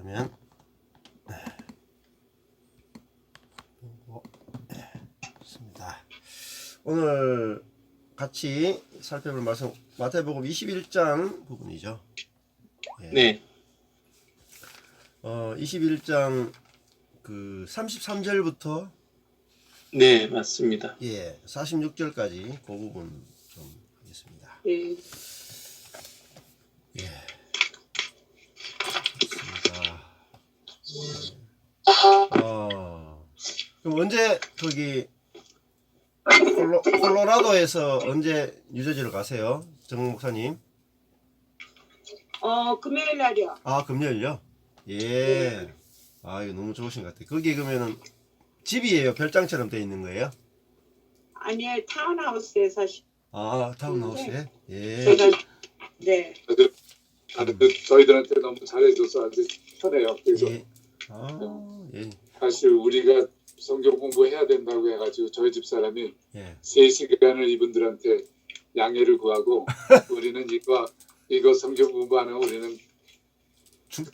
그러면 좋습니다. 오늘 같이 살펴볼 말씀 마태복음 21장 부분이죠. 예. 네. 21장 그 33절부터 네, 맞습니다. 46절까지 그 부분 좀 하겠습니다. 네. 예. 그럼 언제 거기 콜로라도에서 언제 뉴저지로 가세요, 정 목사님? 금요일 날이요. 아, 금요일요? 예. 아, 이거 너무 좋으신 것 같아요. 거기 그러면은 집이에요? 별장처럼 돼 있는 거예요? 아니요, 타운하우스에 사시. 아, 타운하우스에? 예. 제가 네. 다들 저희들한테 너무 잘해줘서 아주 편해요. 그래서 예. 아, 예. 사실 우리가 성경 공부해야 된다고 해가지고 저희 집 사람이 예. 3시간을 이분들한테 양해를 구하고 우리는 이거 성경 공부 안 하면 우리는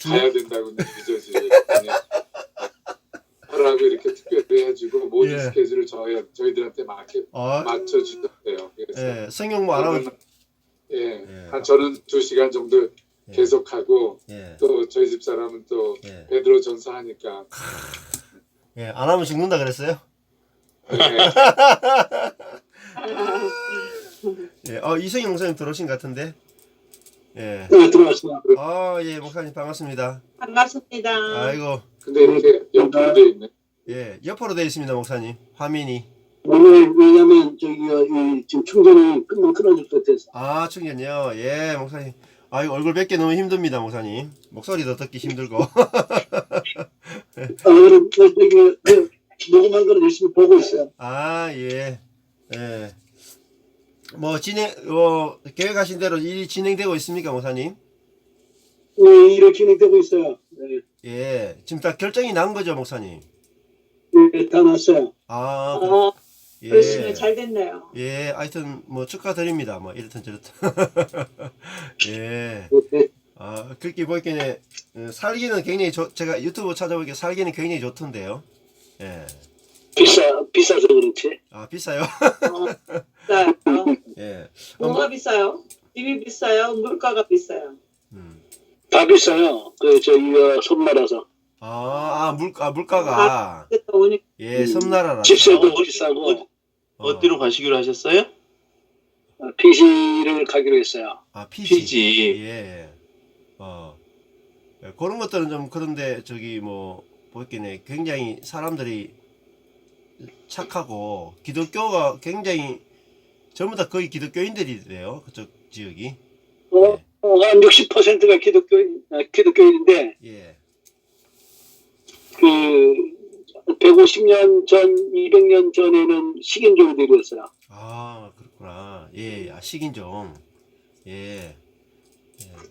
가야 된다고 늦어지 하라고 이렇게 특별히 해주고 모든 예. 스케줄을 저희들한테 맞춰주던데요. 그래서 예. 성경 뭐 안 하면 예. 저는 2시간 정도 예. 계속하고 예. 또 저희 집 사람은 또 예. 베드로 전사하니까 예. 안 하면 죽는다 그랬어요? 예. 이승희 목사님 들어오신 것 같은데. 예. 네, 들어왔습니다. 아, 예, 목사님 반갑습니다. 반갑습니다. 아이고, 근데 이렇게 옆으로 돼 있네. 예, 옆으로 되어 있습니다, 목사님. 화면이. 왜냐면 지금 충전이 금방 끊어질 것 같아서. 아, 충전요. 예, 목사님. 아이고, 얼굴 뵙기 너무 힘듭니다, 목사님. 목소리도 듣기 힘들고. 그럼 녹음한 거는 열심히 보고 있어요. 아, 예, 예. 뭐 계획하신 대로 일이 진행되고 있습니까, 목사님? 네, 일을 진행되고 있어요. 네, 예, 지금 다 결정이 난 거죠, 목사님? 네, 다 났어요. 아, 예. 열심히 잘 됐네요. 예, 하여튼 뭐 축하드립니다. 뭐 이렇든 저렇든. 예. 네, 아, 그렇게 보기에는 살기는 굉장히 제가 유튜브 찾아보기에 살기는 굉장히 좋던데요. 예. 비싸서 그렇지. 아, 비싸요? 비싸요. 예. 뭐가 비싸요? 집이 비싸요? 물가가 비싸요? 다 비싸요. 섬나라서. 물가가. 예, 섬나라라. 집세도 비싸고. 어디로 가시기로 하셨어요? PC를 가기로 했어요. 아, 피지. 예. 예, 그런 것들은 좀 그런데 뭐 보기에는 굉장히 사람들이 착하고 기독교가 굉장히 전부 다 거의 기독교인들이래요. 그쪽 지역이. 한 60%가 기독교인인데 예. 150년 전, 200년 전에는 식인종들이었어요. 아, 그렇구나. 예, 식인종. 예.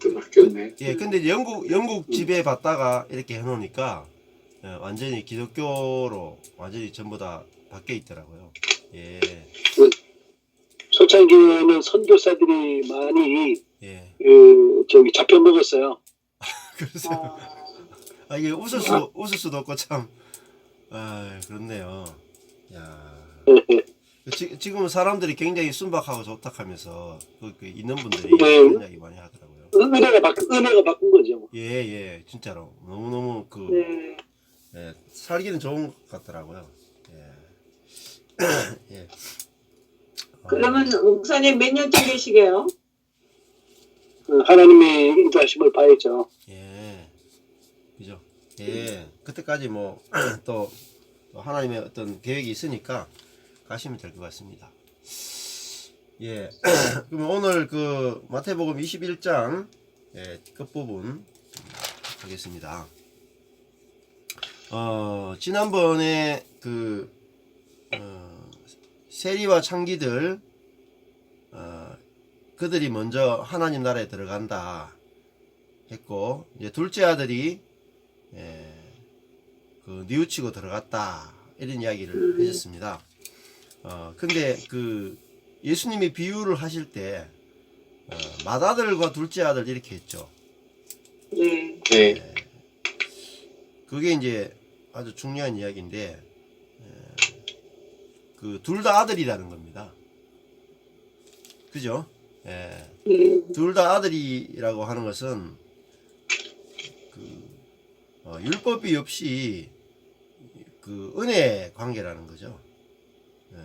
또 바뀌었네. 예, 근데 영국 지배 받다가 이렇게 해놓으니까 완전히 기독교로 완전히 전부 다 바뀌어 있더라고요. 예. 소창교회는 선교사들이 많이 예. 잡혀 먹었어요. 그러세요. 이게 웃을 수도 없고 참. 그렇네요. 야. 지금은 사람들이 굉장히 순박하고 좋다 하면서 그 있는 분들이 그런 이야기 많이 하더라고요. 은혜가 바꾼 거죠. 예, 진짜로 너무 네. 예, 살기는 좋은 것 같더라고요. 예. 예. 그러면 목사님 몇 년째 계시게요? 하나님의 인도하심을 봐야죠. 예. 그죠? 예. 그때까지 뭐 또 하나님의 어떤 계획이 있으니까 가시면 될 것 같습니다. 예. 그럼 오늘 그 마태복음 21장 끝부분 하겠습니다. 지난번에 세리와 창기들 그들이 먼저 하나님 나라에 들어간다 했고, 이제 둘째 아들이 뉘우치고 들어갔다 이런 이야기를 해줬습니다. 근데 예수님이 비유를 하실 때 맏아들과 둘째 아들 이렇게 했죠. 네. 네. 그게 이제 아주 중요한 이야기인데, 그 둘 다 아들이라는 겁니다. 그죠? 예. 둘 다 아들이라고 하는 것은 그 율법이 없이 그 은혜 관계라는 거죠. 예.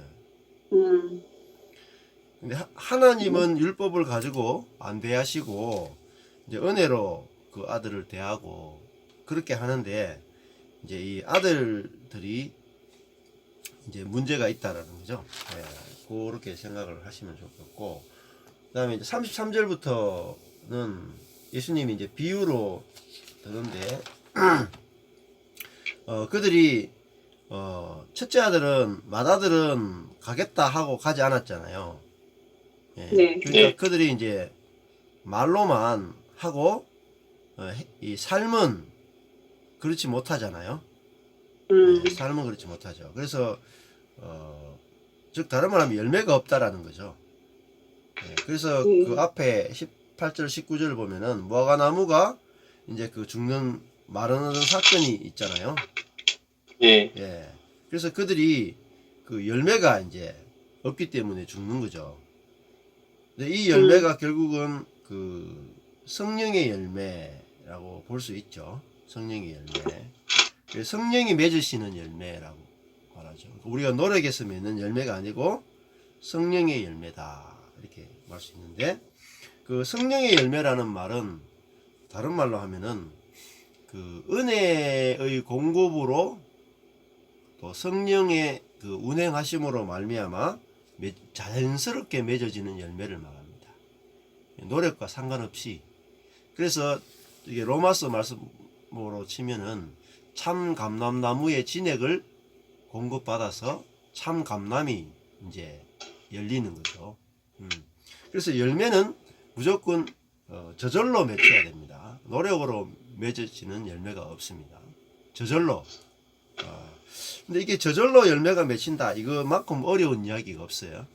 근데 하나님은 율법을 가지고 안 대하시고 이제 은혜로 그 아들을 대하고 그렇게 하는데, 이제 이 아들들이 이제 문제가 있다라는 거죠. 예, 그렇게 생각을 하시면 좋겠고, 그다음에 이제 33절부터는 예수님이 이제 비유로 드는데, 그들이 첫째 아들은 맏아들은 가겠다 하고 가지 않았잖아요. 예, 네. 그러니까 네. 그들이 이제 말로만 하고 이 삶은 그렇지 못하잖아요. 네, 삶은 그렇지 못하죠. 그래서 즉 다른 말하면 열매가 없다라는 거죠. 네, 그래서 그 앞에 18절 19절을 보면은 무화과나무가 이제 그 죽는 마르는 사건이 있잖아요. 네. 예. 그래서 그들이 그 열매가 이제 없기 때문에 죽는 거죠. 근데 이 열매가 결국은 그 성령의 열매라고 볼 수 있죠. 성령의 열매. 성령이 맺으시는 열매라고 말하죠. 우리가 노력해서 맺는 열매가 아니고 성령의 열매다, 이렇게 말 수 있는데, 그 성령의 열매라는 말은 다른 말로 하면은 그 은혜의 공급으로 또 성령의 그 운행하심으로 말미암아 자연스럽게 맺어지는 열매를 말합니다. 노력과 상관없이. 그래서 이게 로마서 말씀으로 치면은 참 감람나무의 진액을 공급받아서 참 감람이 이제 열리는 거죠. 그래서 열매는 무조건 저절로 맺혀야 됩니다. 노력으로 맺어지는 열매가 없습니다. 저절로. 근데 이게 저절로 열매가 맺힌다, 이거만큼 어려운 이야기가 없어요.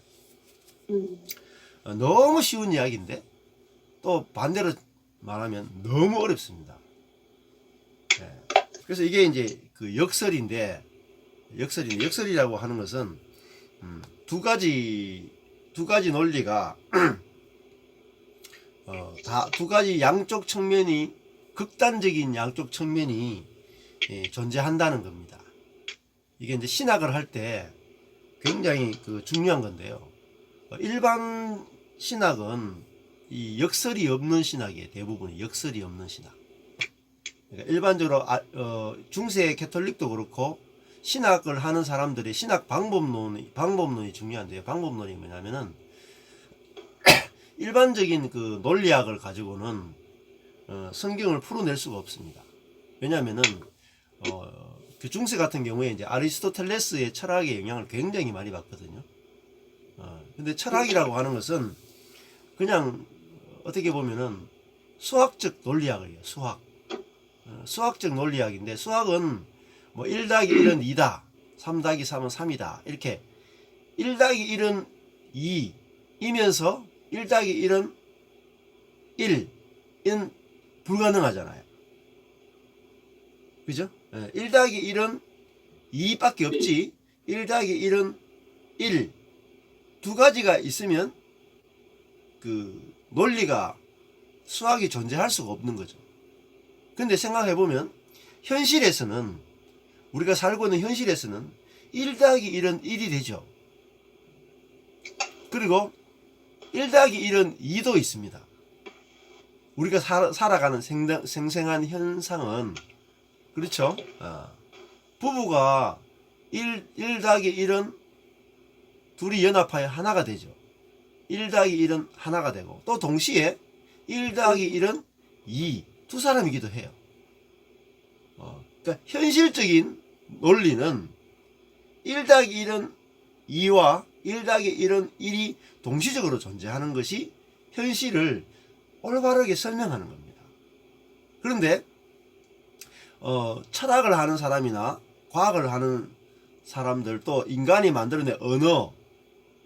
너무 쉬운 이야기인데 또 반대로 말하면 너무 어렵습니다. 네. 그래서 이게 이제 그 역설이라고 하는 것은 두 가지 논리가 두 가지 양쪽 측면이, 극단적인 양쪽 측면이 존재한다는 겁니다. 이게 이제 신학을 할 때 굉장히 그 중요한 건데요. 일반 신학은 이 역설이 없는 신학이에요. 대부분이 역설이 없는 신학. 그러니까 일반적으로 중세 캐톨릭도 그렇고 신학을 하는 사람들의 신학 방법론이 중요한데요. 방법론이 뭐냐면은 일반적인 그 논리학을 가지고는 성경을 풀어낼 수가 없습니다. 왜냐하면은 그 중세 같은 경우에 이제 아리스토텔레스의 철학의 영향을 굉장히 많이 받거든요. 근데 철학이라고 하는 것은 그냥 어떻게 보면은 수학적 논리학이에요. 수학적 논리학인데, 수학은 뭐 1+1은 2다, 3+3은 3이다, 이렇게 1+1은 2이면서 1+1은 1은 불가능하잖아요. 그죠? 1+1은 2밖에 없지, 1+1은 1, 두 가지가 있으면 그 논리가, 수학이 존재할 수가 없는 거죠. 근데 생각해보면 현실에서는, 우리가 살고 있는 현실에서는 1+1은 1이 되죠. 그리고 1+1은 2도 있습니다. 우리가 살아가는 생생한 현상은, 그렇죠? 부부가 1+1은 둘이 연합하여 하나가 되죠. 1+1은 하나가 되고, 또 동시에 1+1은 2, 두 사람이기도 해요. 그러니까 현실적인 논리는 1+1은 2와 1+1은 1이 동시적으로 존재하는 것이 현실을 올바르게 설명하는 겁니다. 그런데 철학을 하는 사람이나 과학을 하는 사람들, 또 인간이 만들어낸 언어,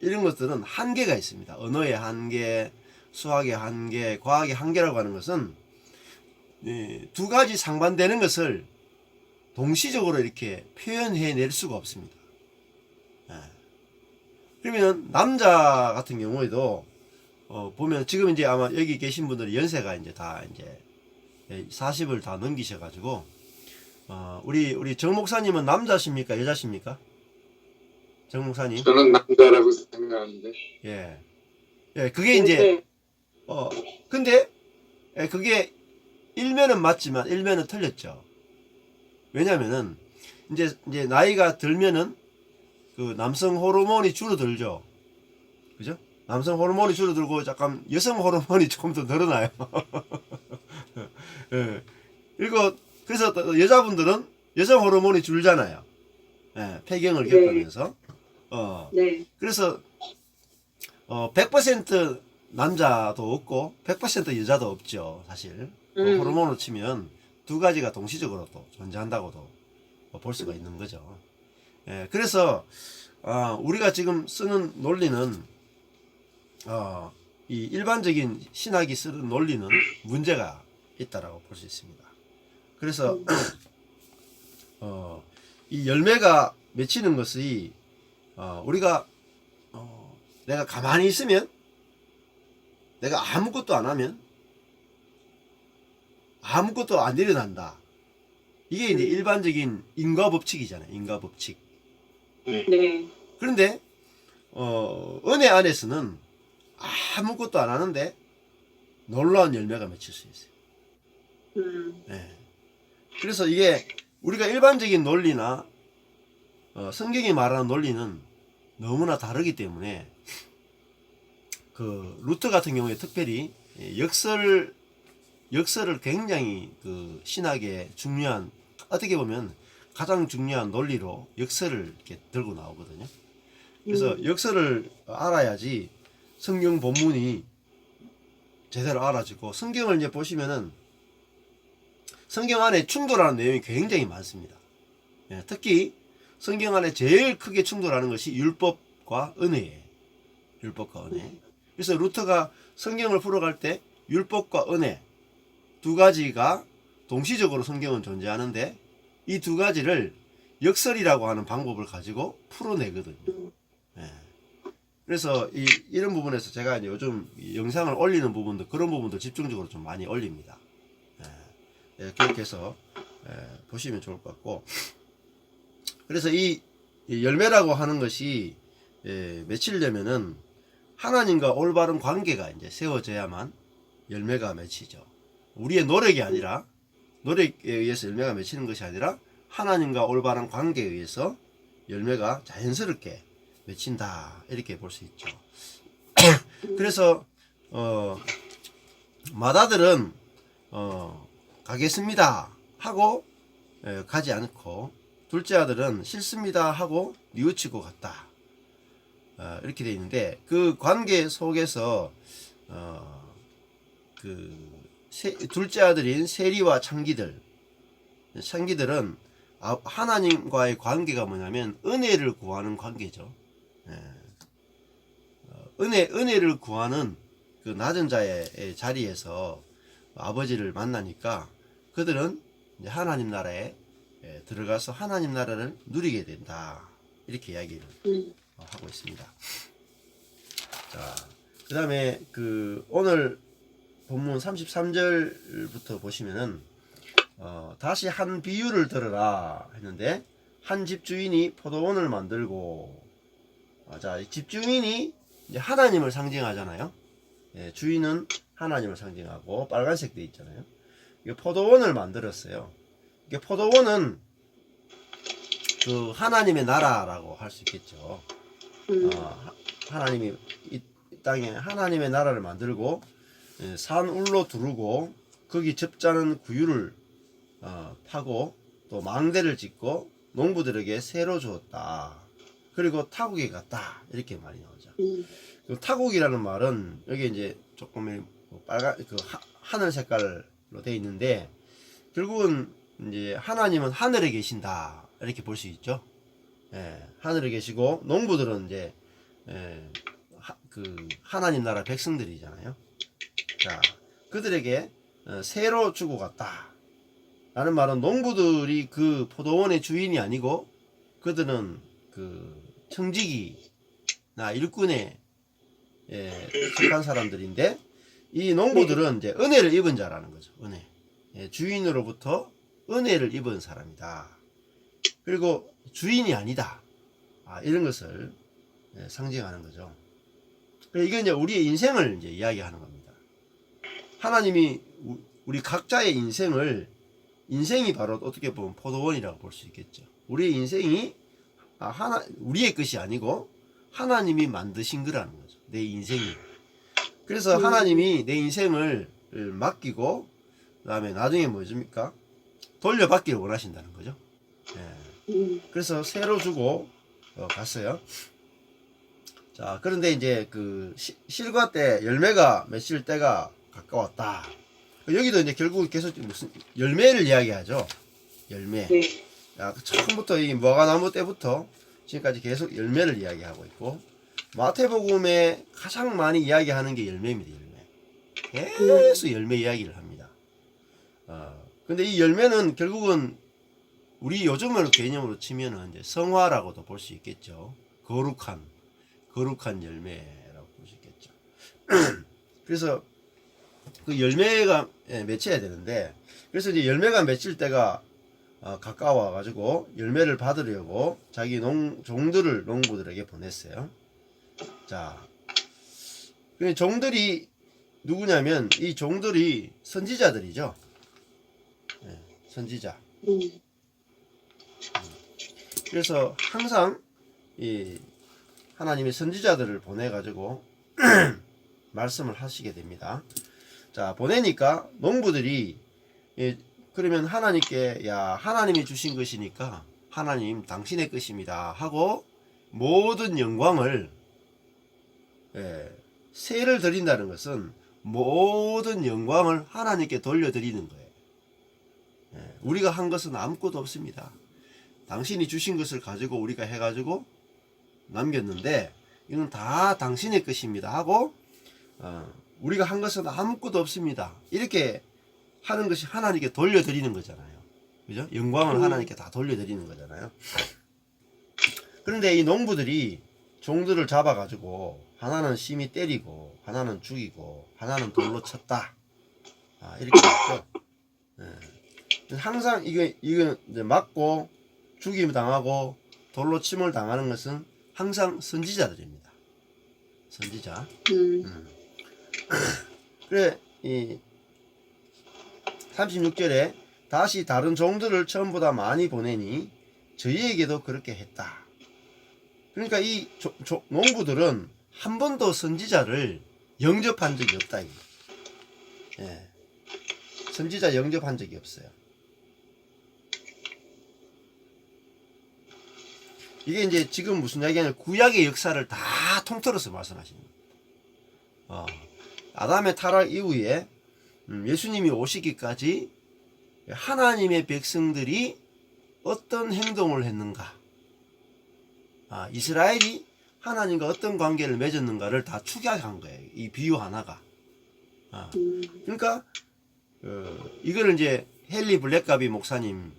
이런 것들은 한계가 있습니다. 언어의 한계, 수학의 한계, 과학의 한계라고 하는 것은 두 가지 상반되는 것을 동시적으로 이렇게 표현해낼 수가 없습니다. 예. 그러면 남자 같은 경우에도 보면 지금 이제 아마 여기 계신 분들이 연세가 이제 다 이제 40을 다 넘기셔가지고 우리 정 목사님은 남자십니까 여자십니까? 정 목사님? 저는 남자라고 생각하는데. 예. 예, 그게 이제 네. 근데 그게 일면은 맞지만 일면은 틀렸죠. 왜냐면은 이제 나이가 들면은 그 남성 호르몬이 줄어들죠. 그죠? 남성 호르몬이 줄어들고 잠깐 여성 호르몬이 조금 더 늘어나요. 예. 그래서 여자분들은 여성 호르몬이 줄잖아요. 예, 폐경을 네. 겪으면서. 네. 그래서 100% 남자도 없고 100% 여자도 없죠. 사실 호르몬으로 치면 두 가지가 동시적으로 또 존재한다고도 볼 수가 있는 거죠. 예, 그래서 우리가 지금 쓰는 논리는 이 일반적인 신학이 쓰는 논리는 문제가 있다라고 볼 수 있습니다. 그래서 이 열매가 맺히는 것이 우리가 내가 가만히 있으면 내가 아무것도 안 하면 아무것도 안 일어난다. 이게 이제 일반적인 인과 법칙이잖아요. 인과 법칙. 네. 그런데 은혜 안에서는 아무것도 안 하는데 놀라운 열매가 맺힐 수 있어요. 네. 그래서 이게 우리가 일반적인 논리나 성경이 말하는 논리는 너무나 다르기 때문에 그 루터 같은 경우에 특별히 역설을 굉장히 그 신학의 중요한, 어떻게 보면 가장 중요한 논리로 역설을 이렇게 들고 나오거든요. 그래서 역설을 알아야지 성경 본문이 제대로 알아지고, 성경을 이제 보시면은 성경 안에 충돌하는 내용이 굉장히 많습니다. 예, 특히 성경 안에 제일 크게 충돌하는 것이 율법과 은혜예요. 율법과 은혜. 그래서 루터가 성경을 풀어갈 때 율법과 은혜 두 가지가 동시적으로 성경은 존재하는데, 이 두 가지를 역설이라고 하는 방법을 가지고 풀어내거든요. 예. 그래서 이런 부분에서 제가 이제 요즘 영상을 올리는 부분도, 그런 부분도 집중적으로 좀 많이 올립니다. 예, 기억해서 보시면 좋을 것 같고, 그래서 이 열매라고 하는 것이 맺히려면은 하나님과 올바른 관계가 이제 세워져야만 열매가 맺히죠. 우리의 노력이 아니라, 노력에 의해서 열매가 맺히는 것이 아니라 하나님과 올바른 관계에 의해서 열매가 자연스럽게 맺힌다, 이렇게 볼 수 있죠. 그래서 맏아들은 가겠습니다 하고 가지 않고, 둘째 아들은 싫습니다 하고 뉘우치고 갔다, 이렇게 되어 있는데, 그 관계 속에서 둘째 아들인 세리와 창기들은 하나님과의 관계가 뭐냐면 은혜를 구하는 관계죠. 은혜를 구하는 그 낮은 자의 자리에서 아버지를 만나니까 그들은 이제 하나님 나라에 들어가서 하나님 나라를 누리게 된다, 이렇게 이야기를 하고 있습니다. 자, 그 다음에 오늘 본문 33절부터 보시면은 다시 한 비유를 들으라 했는데, 한 집주인이 포도원을 만들고, 자, 집주인이 이제 하나님을 상징하잖아요. 예, 주인은 하나님을 상징하고 빨간색 돼 있잖아요. 이게 포도원을 만들었어요. 이게 포도원은 그 하나님의 나라라고 할 수 있겠죠. 하나님이 이 땅에 하나님의 나라를 만들고 산 울로 두르고 거기 접자는 구유를 파고 또 망대를 짓고 농부들에게 새로 주었다. 그리고 타국에 갔다, 이렇게 말이 나오죠. 그 타국이라는 말은 여기 이제 조금 빨간 하늘 색깔로 되어 있는데, 결국은 이제 하나님은 하늘에 계신다, 이렇게 볼 수 있죠. 예, 하늘에 계시고 농부들은 이제 그 하나님 나라 백성들이잖아요. 자, 그들에게 새로 주고 갔다. 라는 말은 농부들이 그 포도원의 주인이 아니고 그들은 그 청지기나 일꾼에 속한 사람들인데 이 농부들은 이제 은혜를 입은 자라는 거죠. 은혜. 주인으로부터 은혜를 입은 사람이다. 그리고 주인이 아니다. 이런 것을 상징하는 거죠. 이게 이제 우리의 인생을 이제 이야기하는 겁니다. 하나님이 우리 각자의 인생이 바로 어떻게 보면 포도원이라고 볼 수 있겠죠. 우리의 인생이 우리의 것이 아니고 하나님이 만드신 거라는 거죠. 내 인생이. 그래서 하나님이 내 인생을 맡기고 그다음에 나중에 뭐십니까? 돌려받기를 원하신다는 거죠. 그래서 새로 주고 갔어요. 자, 그런데 이제 그 실과 때 열매가 맺힐 때가 가까웠다. 여기도 이제 결국 계속 무슨 열매를 이야기하죠. 열매. 네. 처음부터 이 무화과나무 때부터 지금까지 계속 열매를 이야기하고 있고, 마태복음에 가장 많이 이야기하는 게 열매입니다. 열매. 계속 열매 이야기를 합니다. 근데 이 열매는 결국은 우리 요즘으로 개념으로 치면은 이제 성화라고도 볼 수 있겠죠. 거룩한 열매라고 볼 수 있겠죠. 그래서 그 열매가 맺혀야 되는데, 그래서 이제 열매가 맺힐 때가 가까워 가지고 열매를 받으려고 자기 종들을 농부들에게 보냈어요. 자, 종들이 누구냐면 이 종들이 선지자들이죠. 선지자. 그래서 항상 이 하나님의 선지자들을 보내 가지고 말씀을 하시게 됩니다. 자, 보내니까 농부들이 그러면 하나님께 하나님이 주신 것이니까 하나님 당신의 것입니다 하고 모든 영광을 세를 드린다는 것은 모든 영광을 하나님께 돌려드리는 거예요. 우리가 한 것은 아무것도 없습니다. 당신이 주신 것을 가지고 우리가 해가지고 남겼는데 이건 다 당신의 것입니다 하고 우리가 한 것은 아무것도 없습니다. 이렇게 하는 것이 하나님께 돌려드리는 거잖아요. 그죠? 영광을 하나님께 다 돌려드리는 거잖아요. 그런데 이 농부들이 종들을 잡아가지고 하나는 심히 때리고 하나는 죽이고 하나는 돌로 쳤다. 이렇게 했죠. 항상 이거 이제 맞고 죽임 당하고 돌로 침을 당하는 것은 항상 선지자들입니다. 선지자. 그래, 이 36절에 다시 다른 종들을 처음보다 많이 보내니 저희에게도 그렇게 했다. 그러니까 이 농부들은 한 번도 선지자를 영접한 적이 없다. 선지자 영접한 적이 없어요. 이게 이제 지금 무슨 이야기냐면 구약의 역사를 다 통틀어서 말씀하십니다. 아담의 타락 이후에 예수님이 오시기까지 하나님의 백성들이 어떤 행동을 했는가, 이스라엘이 하나님과 어떤 관계를 맺었는가를 다 축약한 거예요. 이 비유 하나가. 그러니까 이거를 이제 헨리 블랙가비 목사님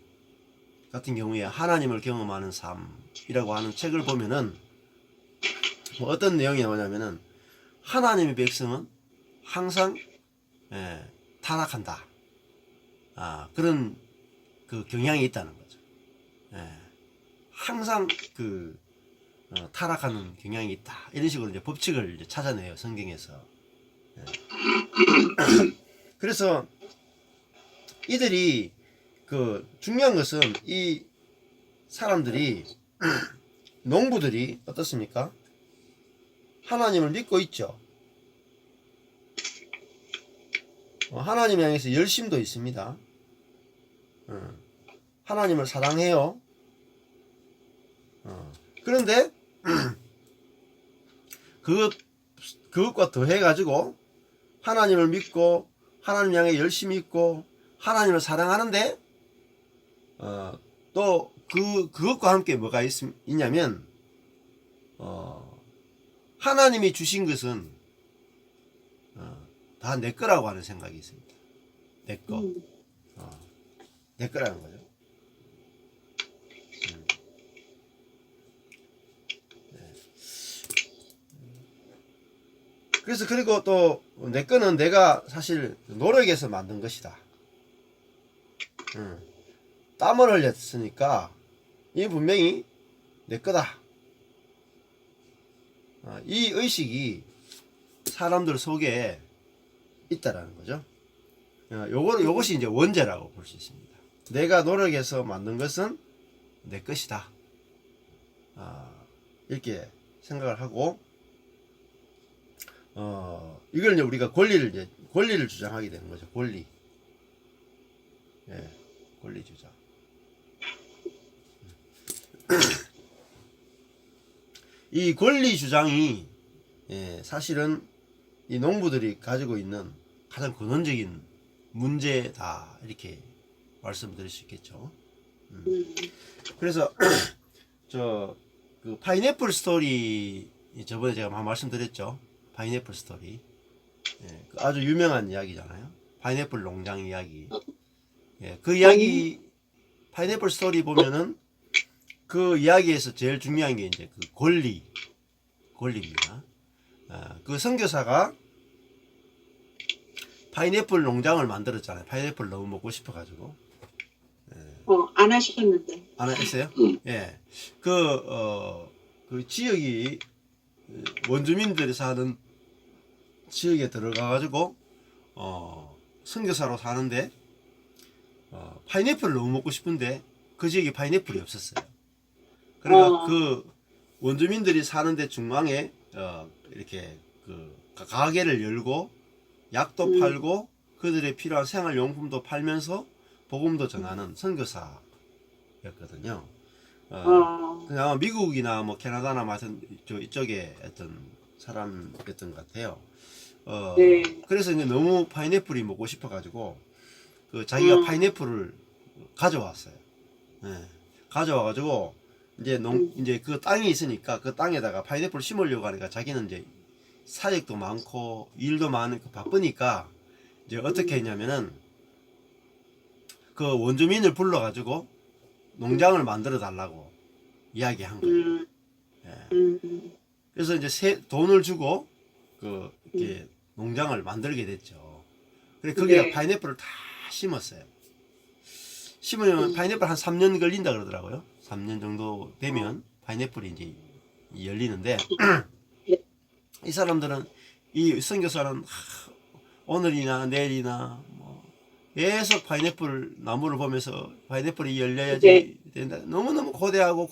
같은 경우에 하나님을 경험하는 삶이라고 하는 책을 보면은 뭐 어떤 내용이 나오냐면은 하나님의 백성은 항상 타락한다. 그런 그 경향이 있다는 거죠. 항상 그 타락하는 경향이 있다. 이런 식으로 이제 법칙을 이제 찾아내요, 성경에서. 그래서 이들이 그 중요한 것은 이 사람들이 농부들이 어떻습니까? 하나님을 믿고 있죠. 하나님 향해서 열심도 있습니다. 하나님을 사랑해요. 그런데 그것과 더해 가지고 하나님을 믿고 하나님 향해 열심히 있고 하나님을 사랑하는데 또 그것과 함께 뭐가 있냐면 하나님이 주신 것은 다 내 거라고 하는 생각이 있습니다. 내 거. 내 거라는 거죠. 네. 그래서 그리고 또 내 거는 내가 사실 노력해서 만든 것이다. 땀을 흘렸으니까 이 분명히 내 거다. 이 의식이 사람들 속에 있다라는 거죠. 요것이 이제 원죄라고 볼 수 있습니다. 내가 노력해서 만든 것은 내 것이다. 이렇게 생각을 하고, 이걸 이제 우리가 권리를 주장하게 되는 거죠. 권리. 예, 권리 주장. 이 권리 주장이 사실은 이 농부들이 가지고 있는 가장 근원적인 문제다, 이렇게 말씀드릴 수 있겠죠. 그래서 그 파인애플 스토리, 저번에 제가 막 말씀드렸죠. 파인애플 스토리. 그 아주 유명한 이야기잖아요. 파인애플 농장 이야기. 그 이야기, 파인애플 스토리 보면은 그 이야기에서 제일 중요한 게 이제 그 권리입니다. 그 선교사가 파인애플 농장을 만들었잖아요. 파인애플 너무 먹고 싶어가지고. 안 하셨는데. 안 했어요? 예. 그 지역이 원주민들이 사는 지역에 들어가가지고, 선교사로 사는데, 파인애플을 너무 먹고 싶은데, 그 지역에 파인애플이 없었어요. 그러니까 그 원주민들이 사는데 중앙에, 이렇게 그 가게를 열고, 약도 팔고, 그들의 필요한 생활용품도 팔면서, 복음도 전하는 선교사였거든요. 그냥 미국이나 뭐 캐나다나 같은 이쪽에 어떤 사람이었던 것 같아요. 네. 그래서 이제 너무 파인애플이 먹고 싶어가지고 그 자기가 파인애플을 가져왔어요. 가져와가지고 이제 그 땅이 있으니까 그 땅에다가 파인애플을 심으려고 하니까 자기는 이제 사역도 많고 일도 많고 바쁘니까 이제 어떻게 했냐면은 그 원주민을 불러가지고 농장을 만들어 달라고 이야기한 거예요. 그래서 이제 돈을 주고 이렇게 농장을 만들게 됐죠. 그래 거기다 네. 파인애플을 다 심었어요. 심으면 파인애플 한 3년 걸린다 그러더라고요. 3년 정도 되면 파인애플이 이제 열리는데 이 사람들은 이 선교사는 오늘이나 내일이나 계속 파인애플 나무를 보면서 파인애플이 열려야지 된다. 너무너무 고대하고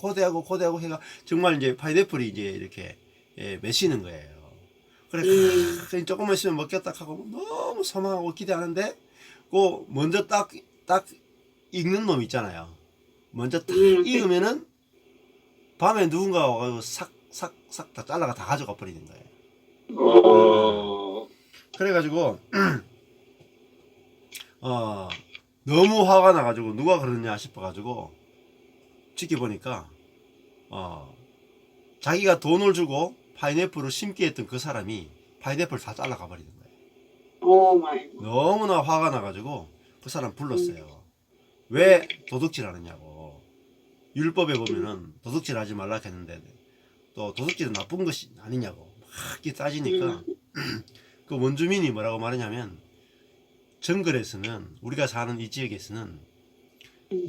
해가 정말 이제 파인애플이 이제 이렇게 맺히는 거예요. 그래 조금만 있으면 먹겠다 하고 너무 소망하고 기대하는데 그 먼저 딱 익는 놈 있잖아요. 먼저 딱 익으면은 밤에 누군가 와가지고 싹 다 잘라가 다 가져가 버리는 거예요. 그래가지고 너무 화가 나가지고 누가 그러냐 싶어가지고 지켜보니까 자기가 돈을 주고 파인애플을 심게 했던 그 사람이 파인애플을 다 잘라가 버리는 거예요. 너무나 화가 나가지고 그 사람 불렀어요. 왜 도둑질 하느냐고. 율법에 보면은 도둑질 하지 말라 했는데 또 도둑질은 나쁜 것이 아니냐고 막 따지니까 그 원주민이 뭐라고 말하냐면 정글에서는 우리가 사는 이 지역에서는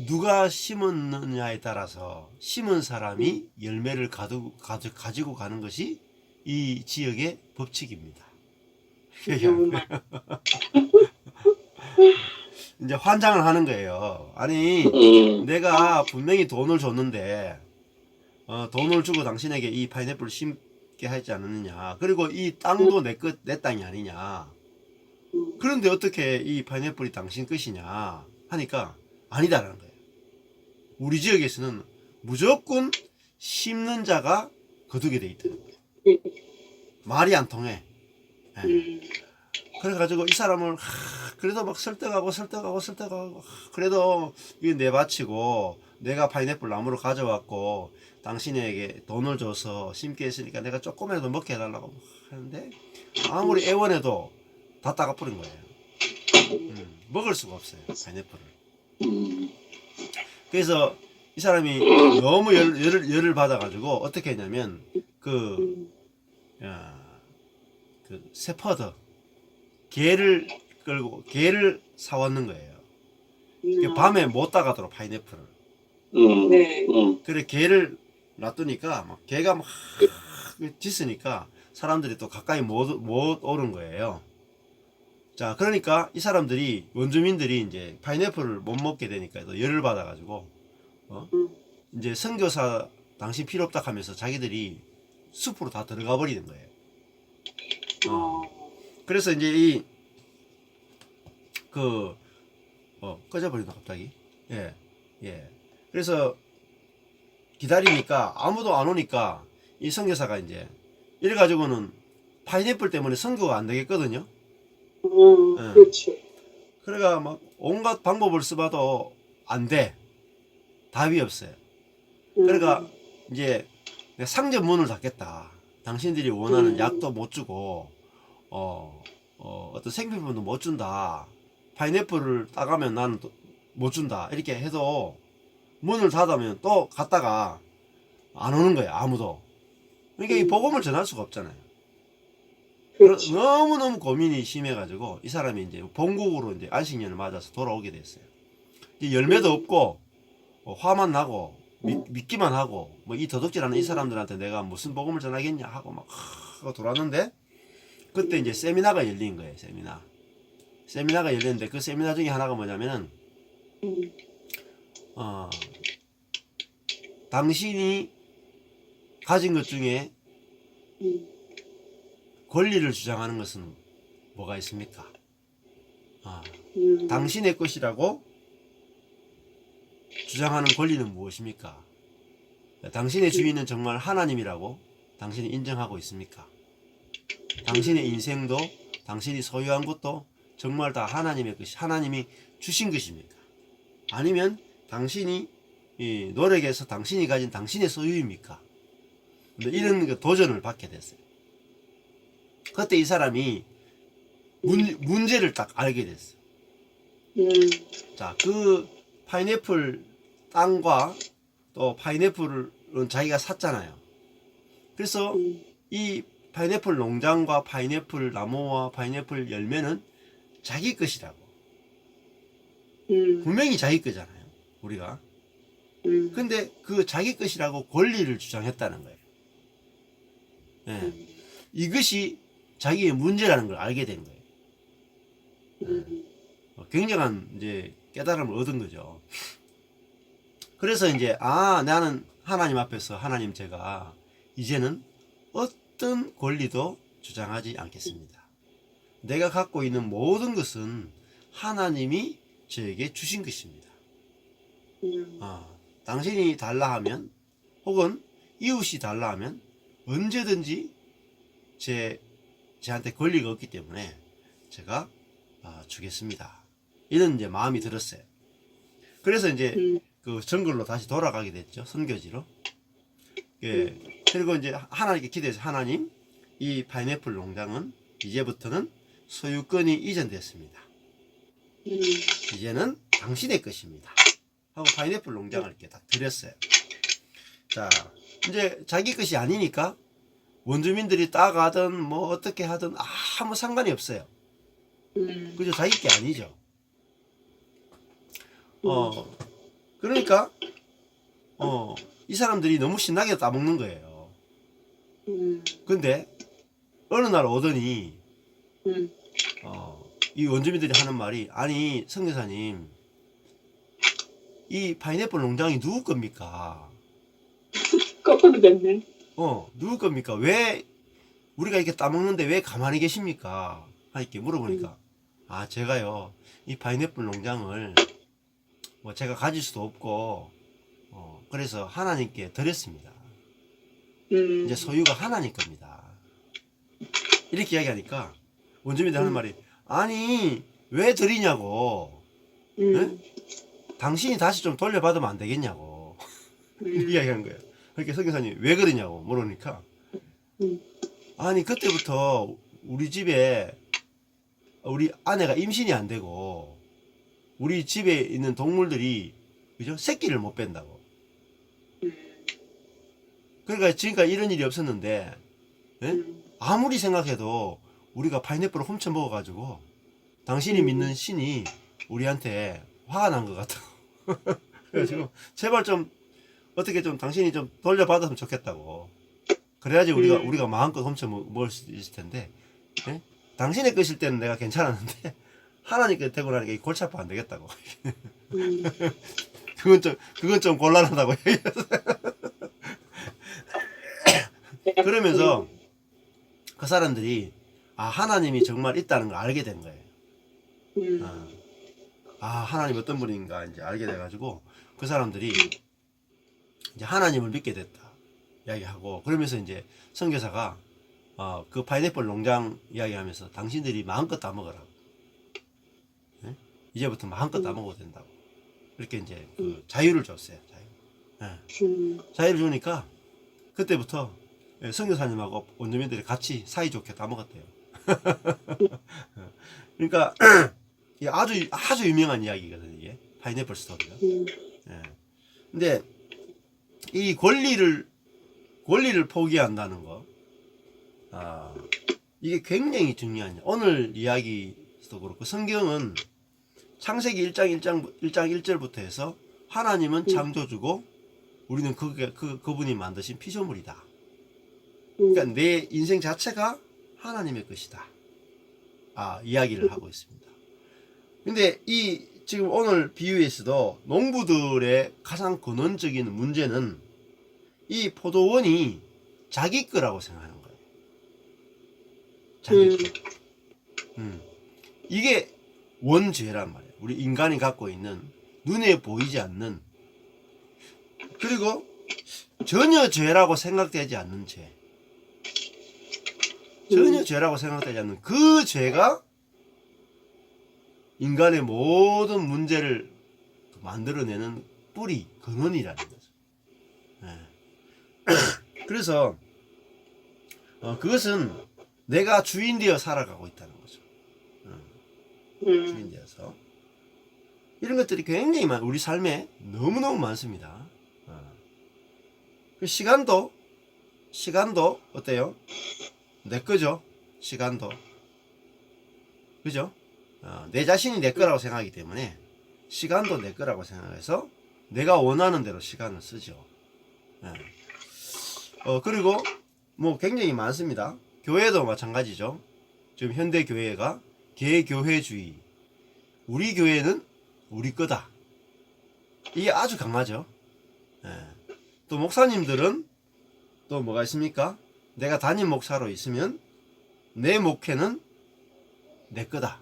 누가 심었느냐에 따라서 심은 사람이 열매를 가지고 가는 것이 이 지역의 법칙입니다. 이제 환장을 하는 거예요. 아니 내가 분명히 돈을 줬는데 돈을 주고 당신에게 이 파인애플을 심게 하지 않았느냐. 그리고 이 땅도 내 땅이 아니냐. 그런데 어떻게 이 파인애플이 당신 것이냐 하니까 아니다라는 거예요. 우리 지역에서는 무조건 심는 자가 거두게 돼 있다는 거예요. 말이 안 통해. 그래가지고 이 사람을 그래도 막 설득하고 그래도 이거 내바치고 내가 파인애플 나무를 가져왔고 당신에게 돈을 줘서 심게 했으니까 내가 조금이라도 먹게 해달라고 하는데 아무리 애원해도 다 따가버린 거예요. 먹을 수가 없어요, 파인애플을. 그래서 이 사람이 너무 열을 받아가지고 어떻게 했냐면 그 세퍼드 개를 끌고 개를 사왔는 거예요. 밤에 못 따가도록 파인애플을. 네. 그래 개를 놔두니까 막 개가 막 짖으니까 사람들이 또 가까이 못 오는 거예요. 자, 그러니까 이 사람들이 원주민들이 이제 파인애플을 못 먹게 되니까 또 열을 받아가지고 이제 선교사 당신 필요 없다 하면서 자기들이 숲으로 다 들어가 버리는 거예요. 그래서 이제 꺼져버린다 갑자기. 예. 그래서 기다리니까 아무도 안 오니까 이 선교사가 이제 이래가지고는 파인애플 때문에 선교가 안 되겠거든요. 그렇지. 그래가 막 온갖 방법을 써봐도 안 돼. 답이 없어요. 그러니까 이제 내가 상점 문을 닫겠다. 당신들이 원하는 약도 못 주고 어떤 생필품도 못 준다. 파인애플을 따가면 나는 못 준다. 이렇게 해도 문을 닫으면 또 갔다가 안 오는 거예요. 아무도. 그러니까 이 복음을 전할 수가 없잖아요. 그렇지. 너무너무 고민이 심해가지고 이 사람이 이제 본국으로 이제 안식년을 맞아서 돌아오게 됐어요. 이제 열매도 없고 화만 나고 믿기만 하고 뭐 이 도둑질하는 이 사람들한테 내가 무슨 복음을 전하겠냐 하고 막 하고 돌아왔는데 그때 이제 세미나가 열린 거예요. 세미나가 열렸는데 그 세미나 중에 하나가 뭐냐면은 당신이 가진 것 중에 권리를 주장하는 것은 뭐가 있습니까? 당신의 것이라고 주장하는 권리는 무엇입니까? 당신의 주인은 정말 하나님이라고 당신이 인정하고 있습니까? 당신의 인생도 당신이 소유한 것도 정말 다 하나님의 것이 하나님이 주신 것입니까? 아니면 당신이 이 노력해서 당신이 가진 당신의 소유입니까? 이런 그 도전을 받게 됐어요. 그때 이 사람이 문제를 딱 알게 됐어요. 자, 그 파인애플 땅과 또 파인애플은 자기가 샀잖아요. 그래서 이 파인애플 농장과 파인애플 나무와 파인애플 열매는 자기 것이라고. 분명히 자기 거잖아요. 우리가. 근데 그 자기 것이라고 권리를 주장했다는 거예요. 네. 이것이 자기의 문제라는 걸 알게 된 거예요. 굉장한 이제 깨달음을 얻은 거죠. 그래서 이제 나는 하나님 앞에서 하나님 제가 이제는 어떤 권리도 주장하지 않겠습니다. 내가 갖고 있는 모든 것은 하나님이 저에게 주신 것입니다. 당신이 달라 하면 혹은 이웃이 달라 하면 언제든지 제한테 권리가 없기 때문에 제가 주겠습니다. 이런 이제 마음이 들었어요. 그래서 이제 그 정글로 다시 돌아가게 됐죠. 선교지로. 예. 그리고 이제 하나님께 기도해서 하나님, 이 파인애플 농장은 이제부터는 소유권이 이전됐습니다. 이제는 당신의 것입니다. 하고 파인애플 농장을 이렇게 딱 드렸어요. 자, 이제 자기 것이 아니니까 원주민들이 따가든 뭐 어떻게 하든 아무 상관이 없어요. 그죠? 자기 게 아니죠. 그러니까 이 사람들이 너무 신나게 따먹는 거예요. 근데 어느 날 오더니 이 원주민들이 하는 말이 아니 선교사님 이 파인애플 농장이 누구 겁니까? 거꾸로 됐네. 누구 겁니까? 왜 우리가 이렇게 따먹는데 왜 가만히 계십니까? 이렇게 물어보니까 제가요 이 파인애플 농장을 뭐 제가 가질 수도 없고 그래서 하나님께 드렸습니다. 이제 소유가 하나님 겁니다. 이렇게 이야기하니까 원주민들 하는 말이 아니 왜 드리냐고 당신이 다시 좀 돌려받으면 안 되겠냐고 이렇게 이야기하는 거예요. 그렇게 선교사님 왜 그러냐고 물으니까 아니 그때부터 우리 집에 우리 아내가 임신이 안 되고 우리 집에 있는 동물들이 그죠? 새끼를 못 뺀다고. 그러니까 지금까지 이런 일이 없었는데 예? 아무리 생각해도 우리가 파인애플을 훔쳐 먹어가지고 당신이 믿는 신이 우리한테 화가 난 것 같다고. 그래가지고 제발 좀 어떻게 좀 당신이 좀 돌려받았으면 좋겠다고. 그래야지 우리가 마음껏 훔쳐 먹을 수 있을 텐데 예? 당신의 것일 때는 내가 괜찮았는데 하나님 께 되고 나니까 이 골치 아파 안 되겠다고. 그건 좀 곤란하다고 얘기했어요. 그러면서 그 사람들이 하나님이 정말 있다는 걸 알게 된 거예요. 하나님 어떤 분인가 이제 알게 돼가지고 그 사람들이 이제 하나님을 믿게 됐다 이야기하고, 그러면서 이제 선교사가 그 파인애플 농장 이야기하면서 당신들이 마음껏 다 먹어라. 예? 이제부터 마음껏 다 먹어도 된다고. 이렇게 이제 그 자유를 줬어요. 자유를 주니까 그때부터 선교사님하고 원주민들이 같이 사이좋게 다 먹었대요. 그러니까 이게 아주 유명한 이야기거든요. 이게 파인애플 스토리가. 근데 이 권리를 포기한다는 거, 이게 굉장히 중요한. 오늘 이야기도 그렇고 성경은 창세기 1장 1절부터 해서 하나님은 창조주고 우리는 그분이 만드신 피조물이다. 그러니까 내 인생 자체가 하나님의 것이다. 이야기를 하고 있습니다. 근데 지금 오늘 비유에서도 농부들의 가장 근원적인 문제는 이 포도원이 자기 거라고 생각하는 거예요. 자기 거. 이게 원죄란 말이에요. 우리 인간이 갖고 있는 눈에 보이지 않는, 그리고 전혀 죄라고 생각되지 않는 죄. 전혀 죄라고 생각되지 않는 그 죄가 인간의 모든 문제를 만들어내는 뿌리, 근원이라는 거죠. 그래서 그것은 내가 주인 되어 살아가고 있다는 거죠. 주인 되어서. 이런 것들이 굉장히 우리 삶에 너무너무 많습니다. 시간도 어때요? 내 거죠. 시간도. 그죠? 내 자신이 내 거라고 생각하기 때문에 시간도 내 거라고 생각해서 내가 원하는 대로 시간을 쓰죠. 그리고 뭐 굉장히 많습니다. 교회도 마찬가지죠. 지금 현대 교회가 개교회주의. 우리 교회는 우리 거다. 이게 아주 강하죠. 또 목사님들은 또 뭐가 있습니까? 내가 담임 목사로 있으면 내 목회는 내 거다.